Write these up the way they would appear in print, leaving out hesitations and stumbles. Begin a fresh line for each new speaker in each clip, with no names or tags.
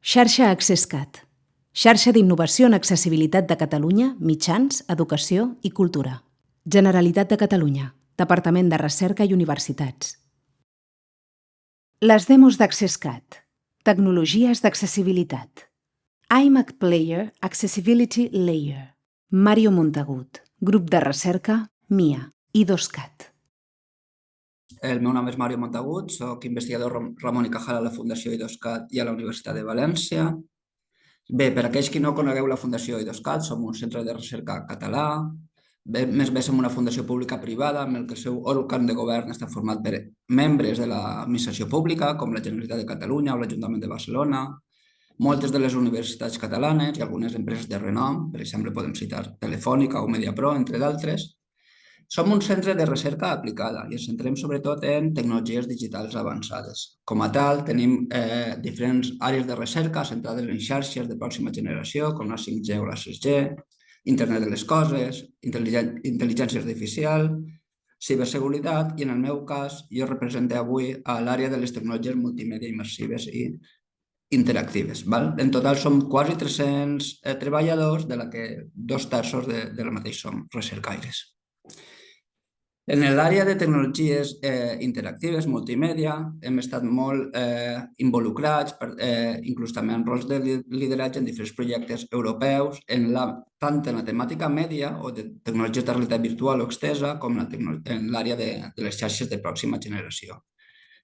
Xarxa AccessCat. Xarxa d'innovació en accessibilitat de Catalunya, mitjans, educació i cultura. Generalitat de Catalunya. Departament de Recerca i Universitats. Les demos d'AccessCat. Tecnologies d'accessibilitat. iMac Player Accessibility Layer. Mario Montagut. Grup de recerca MIA. I2CAT.
El meu nom és Mario Montagut, soc investigador Ramon y Cajal a la Fundació I2CAT i a la Universitat de València. Bé, per aquells que no conegueu la Fundació I2CAT, som un centre de recerca català. Més bé som una fundació pública privada amb el que el seu òrgan de govern està format per membres de l'administració pública, com la Generalitat de Catalunya o l'Ajuntament de Barcelona, moltes de les universitats catalanes i algunes empreses de renom, per exemple podem citar Telefònica o Mediapro, entre d'altres. Som un centre de recerca aplicada i ens centrem sobretot en tecnologies digitals avançades. Com a tal, tenim diferents àrees de recerca centrades en xarxes de pròxima generació, com la 5G o la 6G, Internet de les coses, intel·ligència artificial, ciberseguretat i, en el meu cas, jo representé avui a l'àrea de les tecnologies multimèdia immersives i interactives. En total som quasi 300 treballadors, de la que 2/3 de la mateix som recercaires. En l'àrea de tecnologies interactives, multimèdia, hem estat molt involucrats, inclús també en rols de lideratge en diferents projectes europeus, tant en la temàtica mèdia o de tecnologies de realitat virtual o extesa, com en l'àrea de les xarxes de pròxima generació.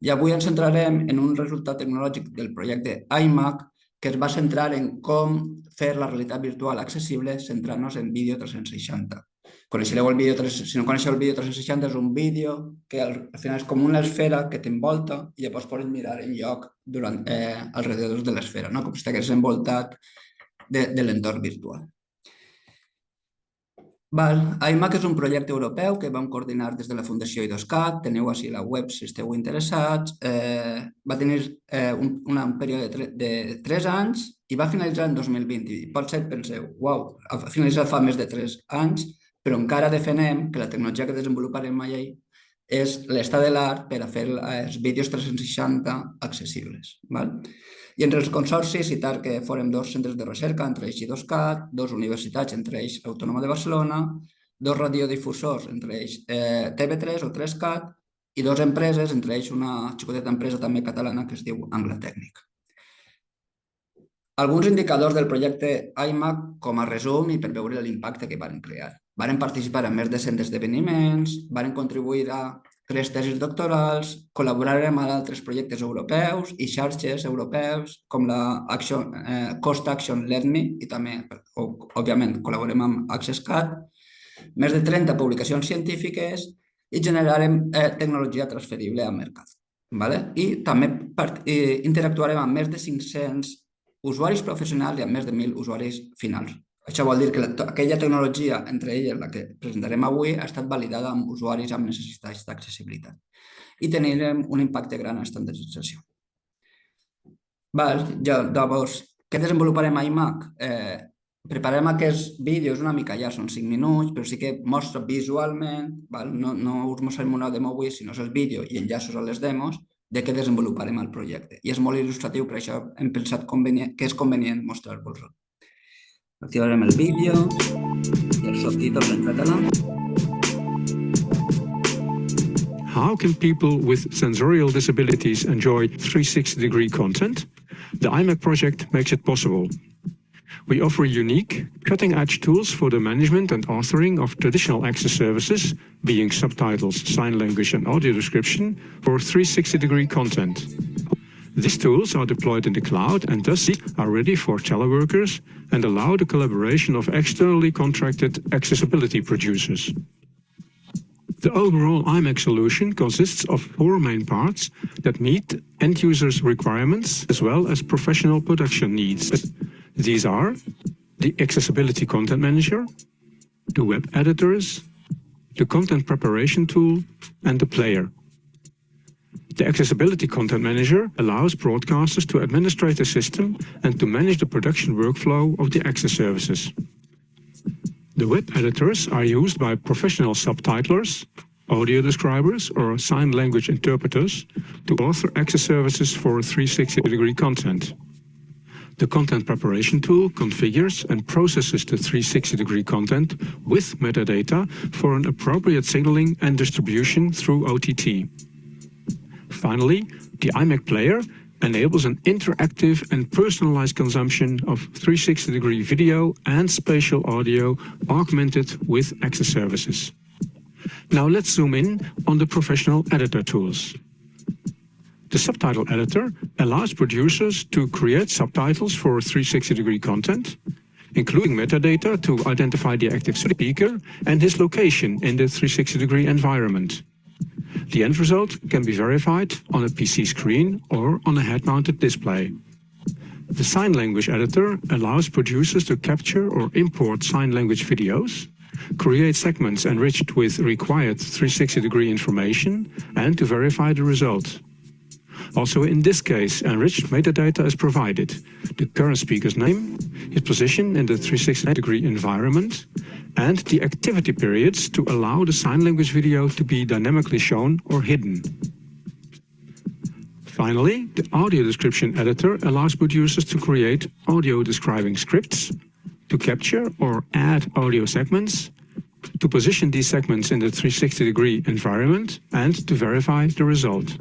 I avui ens centrarem en un resultat tecnològic del projecte iMac que es va centrar en com fer la realitat virtual accessible centrant-nos en vídeo 360. Si no coneixeu el vídeo 360, és un vídeo que al final és com una esfera que t'envolta i llavors pots mirar en lloc alrededor de l'esfera, com si estigués envoltat de l'entorn virtual. iMac és un projecte europeu que vam coordinar des de la Fundació I2CAT, teniu així la web si esteu interessats. Va tenir un període de 3 anys i va finalitzar en 2020. I potser penseu, uau, ha finalitzat fa més de 3 anys, però encara defensem que la tecnologia que desenvoluparem allà és l'estat de l'art per a fer els vídeos 360 accessibles. I entre els consorcis, citar que fórem 2 centres de recerca, entre ells I2CAT, 2 universitats, entre ells l'Autònoma de Barcelona, 2 radiodifusors, entre ells TV3 o 3CAT, i 2 empreses, entre ells una xicoteta empresa també catalana que es diu Anglatècnic. Alguns indicadors del projecte iMac com a resum i per veure l'impacte que van crear. Varen participar en més de 100 esdeveniments, varen contribuir a 3 tesis doctorals, col·laborarem amb altres projectes europeus i xarxes europeus com la Cost Action Let Me i també, òbviament, col·laborem amb AccessCat, més de 30 publicacions científiques i generarem tecnologia transferible al mercat. I també interactuarem amb més de 500 usuaris professionals i amb més de 1.000 usuaris finals. Això vol dir que aquella tecnologia, entre elles la que presentarem avui, ha estat validada amb usuaris amb necessitats d'accessibilitat i tindrem un impacte gran en estandardització. Llavors, què desenvoluparem a iMac? Preparem aquests vídeos una mica llargs, són 5 minuts, però sí que mostra visualment, no us mostrarem una demo avui, sinó el vídeo i enllaços a les demos de què desenvoluparem el projecte. I és molt il·lustratiu, per això hem pensat que és convenient mostrar-vos-ho. Activarem el vídeo i els subtítols en català.
How can people with sensorial disabilities enjoy 360-degree content? The iMac project makes it possible. We offer unique, cutting-edge tools for the management and authoring of traditional access services, being subtitles, sign language and audio description, for 360-degree content. These tools are deployed in the cloud and thus are ready for teleworkers and allow the collaboration of externally contracted accessibility producers. The overall iMac solution consists of 4 main parts that meet end users' requirements as well as professional production needs. These are the Accessibility Content Manager, the web editors, the content preparation tool, and the player. The Accessibility Content Manager allows broadcasters to administrate the system and to manage the production workflow of the access services. The web editors are used by professional subtitlers, audio describers, or sign language interpreters to author access services for 360-degree content. The content preparation tool configures and processes the 360-degree content with metadata for an appropriate signaling and distribution through OTT. Finally, the IMEC player enables an interactive and personalized consumption of 360-degree video and spatial audio augmented with access services. Now let's zoom in on the professional editor tools. The subtitle editor allows producers to create subtitles for 360-degree content, including metadata to identify the active speaker and his location in the 360-degree environment. The end result can be verified on a PC screen or on a head-mounted display. The sign language editor allows producers to capture or import sign language videos, create segments enriched with required 360-degree information, and to verify the result. Also in this case, enriched metadata is provided: the current speaker's name, his position in the 360-degree environment, and the activity periods to allow the sign language video to be dynamically shown or hidden. Finally, the audio description editor allows producers to create audio describing scripts, to capture or add audio segments, to position these segments in the 360-degree environment, and to verify the result.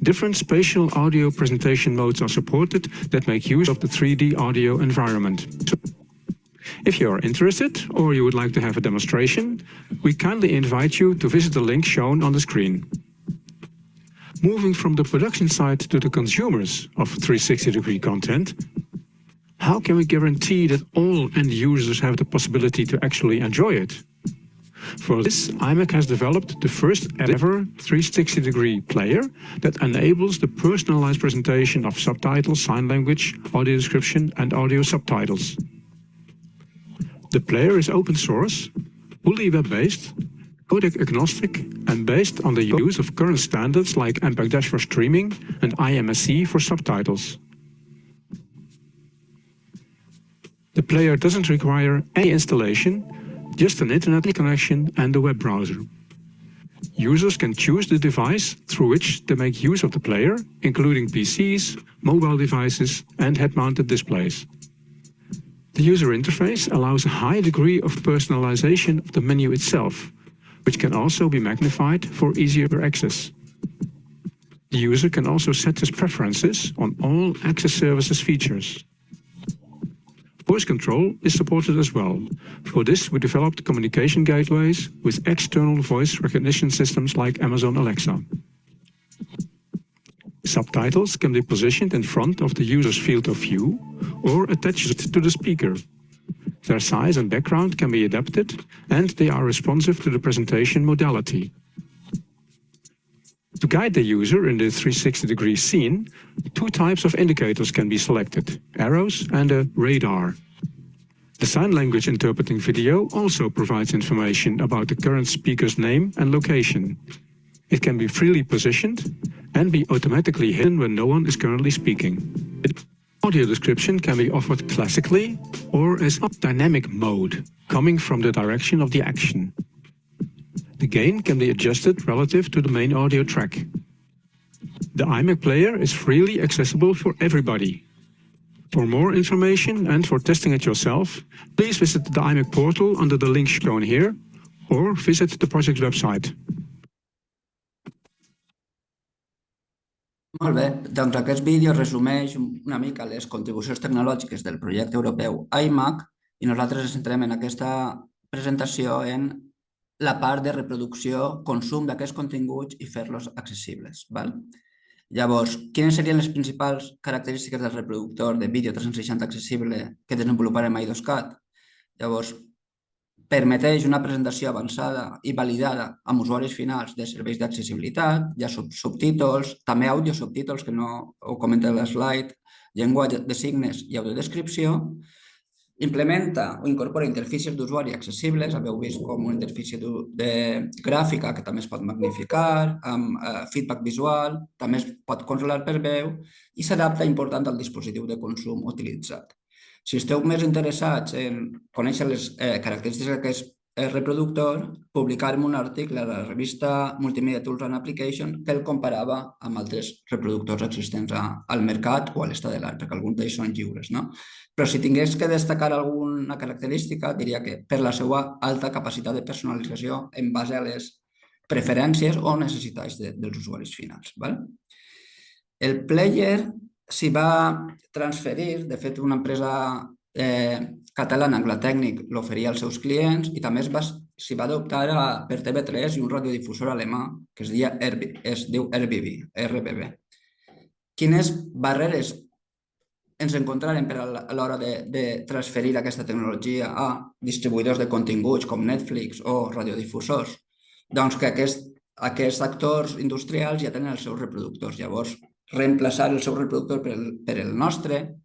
Different spatial audio presentation modes are supported that make use of the 3D audio environment. If you are interested or you would like to have a demonstration, we kindly invite you to visit the link shown on the screen. Moving from the production side to the consumers of 360-degree content, how can we guarantee that all end users have the possibility to actually enjoy it? For this, IMEC has developed the first ever 360-degree player that enables the personalized presentation of subtitles, sign language, audio description, and audio subtitles. The player is open source, fully web-based, codec agnostic, and based on the use of current standards like MPEG-Dash for streaming and IMSC for subtitles. The player doesn't require any installation, just an internet connection and a web browser. Users can choose the device through which they make use of the player, including PCs, mobile devices, and head-mounted displays. The user interface allows a high degree of personalization of the menu itself, which can also be magnified for easier access. The user can also set his preferences on all access services features. Voice control is supported as well. For this, we developed communication gateways with external voice recognition systems like Amazon Alexa. Subtitles can be positioned in front of the user's field of view or attached to the speaker. Their size and background can be adapted, and they are responsive to the presentation modality. To guide the user in the 360-degree scene, two types of indicators can be selected: arrows and a radar. The sign language interpreting video also provides information about the current speaker's name and location. It can be freely positioned and be automatically hidden when no one is currently speaking. Audio description can be offered classically or as dynamic mode, coming from the direction of the action. The gain can be adjusted relative to the main audio track. The IMEC player is freely accessible for everybody. For more information and for testing it yourself, please visit the IMEC portal under the link shown here or visit the project's website.
Molt bé, doncs aquest vídeo resumeix una mica les contribucions tecnològiques del projecte europeu IMAC i nosaltres ens centrem en aquesta presentació en la part de reproducció, consum d'aquests continguts i fer-los accessibles. Llavors, quines serien les principals característiques del reproductor de vídeo 360 accessible que desenvoluparem a iDOSCAT? Llavors, permeteix una presentació avançada i validada amb usuaris finals de serveis d'accessibilitat, hi ha subtítols, també audiosubtítols, que no ho comenta a l'slide, llenguatge de signes i audiodescripció. Implementa o incorpora interfícies d'usuari accessibles, haveu vist com una interfície gràfica que també es pot magnificar, amb feedback visual, també es pot controlar per veu i s'adapta important al dispositiu de consum utilitzat. Si esteu més interessats en conèixer les característiques reproductor, publicàrem un article a la revista Multimedia Tools and Application que el comparava amb altres reproductors existents al mercat o a l'estat de l'art, perquè alguns d'ells són lliures, no? Però si tingués que destacar alguna característica, diria que per la seva alta capacitat de personalització en base a les preferències o necessitats dels usuaris finals. El player s'hi va transferir, de fet una empresa catalana, Anglatècnic, l'oferia als seus clients i també s'hi va adoptar per TV3 i un radiodifusor alemà que es diu RBB. Quines barreres ens encontrarem a l'hora de transferir aquesta tecnologia a distribuïdors de continguts com Netflix o radiodifusors? Doncs que aquests actors industrials ja tenen els seus reproductors. Llavors, reemplaçar el seu reproductor per el nostre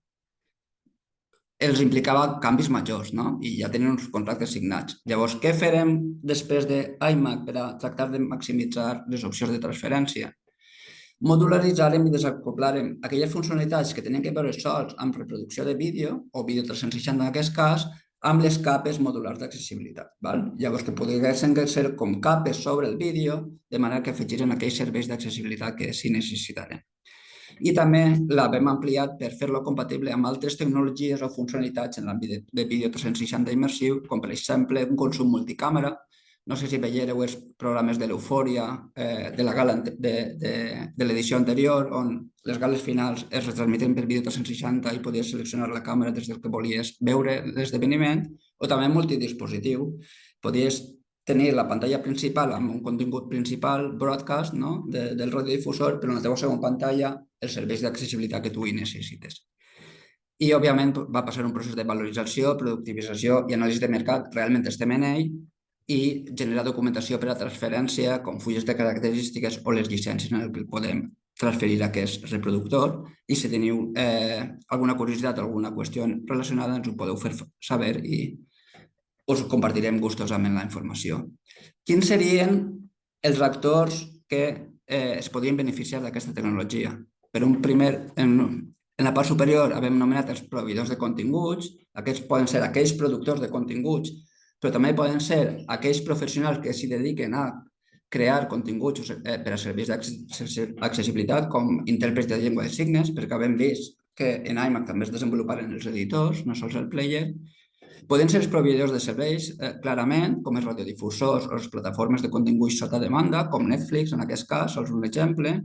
els implicava canvis majors, no? I ja tenien uns contractes signats. Llavors, què farem després d'iMac per a tractar de maximitzar les opcions de transferència? Modularitzarem i desacoplàrem aquelles funcionalitats que tenen que veure sols amb reproducció de vídeo, o vídeo 360 en aquest cas, amb les capes modulars d'accessibilitat. Llavors, que poguessin ser com capes sobre el vídeo, de manera que afegiren aquells serveis d'accessibilitat que s'hi necessitaren. I també l'hem ampliat per fer-lo compatible amb altres tecnologies o funcionalitats en l'àmbit de vídeo 360 immersiu, com per exemple un consum multicàmera. No sé si veiéreu els programes de l'Eufòria, de la gala de l'edició anterior, on les gales finals es retransmiten per vídeo 360 i podies seleccionar la càmera des del que volies veure l'esdeveniment, o també multidispositiu. Podies tenir la pantalla principal amb un contingut principal, broadcast, del radiodifusor, però en la teva segona pantalla els serveis d'accessibilitat que tu hi necessites. I, òbviament, va passar un procés de valorització, productivització i anàlisi de mercat. Realment estem en ell i generar documentació per a transferència, com fulles de característiques o les llicències en què podem transferir aquest reproductor. I si teniu alguna curiositat o alguna qüestió relacionada, ens ho podeu fer saber i us compartirem gustosament la informació. Quins serien els actors que es podrien beneficiar d'aquesta tecnologia? Per un primer, en la part superior hem anomenat els proveïdors de continguts. Aquests poden ser aquells productors de continguts, però també poden ser aquells professionals que s'hi dediquen a crear continguts per a serveis d'accessibilitat, com intèrprets de llengua de signes, perquè hem vist que en iMac també es desenvoluparen els editors, no sols el player. Poden ser els proveïdors de serveis, clarament, com els radiodifusors o les plataformes de continguts sota demanda, com Netflix, en aquest cas, és un exemple.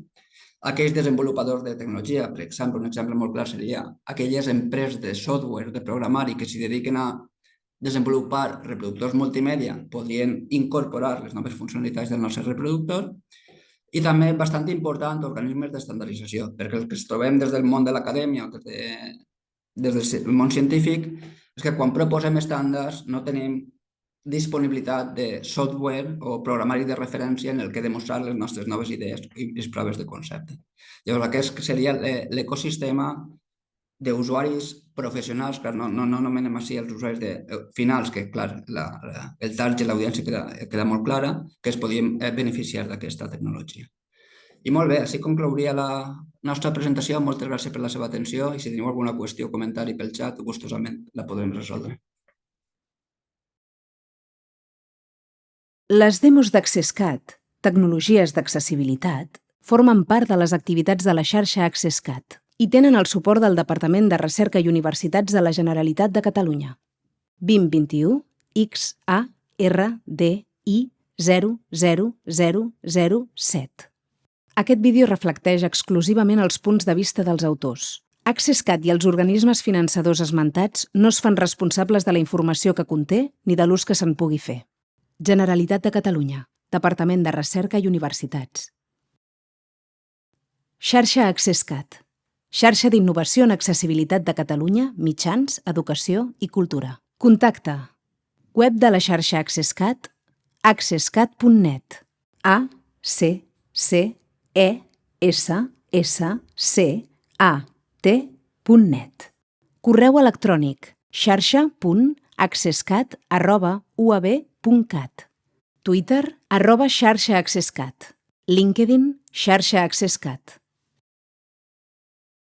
Aquells desenvolupadors de tecnologia, per exemple, un exemple molt clar seria aquelles empreses de software, de programari, que s'hi dediquen a desenvolupar reproductors multimèdia, podrien incorporar les noves funcionalitats del nostre reproductor. I també, bastant important, organismes d'estandardització, perquè el que ens trobem des del món de l'acadèmia o des del món científic és que quan proposem estàndards no tenim disponibilitat de software o programari de referència en el que demostrar les nostres noves idees i les proves de concepte. Llavors, aquest seria l'ecosistema d'usuaris professionals, clar, no anomenem així els usuaris finals, que, clar, el target, l'audiència queda molt clara, que es podien beneficiar d'aquesta tecnologia. I molt bé, així conclouria la nostra presentació. Moltes gràcies per la seva atenció i si teniu alguna qüestió o comentari pel xat, gustosament la podrem resoldre.
Les demos d'AccessCat, tecnologies d'accessibilitat, formen part de les activitats de la xarxa AccessCat i tenen el suport del Departament de Recerca i Universitats de la Generalitat de Catalunya. 2021 XARDI 00007. Aquest vídeo reflecteix exclusivament els punts de vista dels autors. AccessCat i els organismes finançadors esmentats no es fan responsables de la informació que conté ni de l'ús que se'n pugui fer. Generalitat de Catalunya, Departament de Recerca i Universitats. Xarxa AccessCat. Xarxa d'innovació en accessibilitat de Catalunya, mitjans, educació i cultura. Contacte. Web de la xarxa AccessCat, accesscat.net. accesscat.net. Correu electrònic xarxa.accesscat@uab.cat. Twitter @xarxaaccesscat. LinkedIn xarxa AccessCat.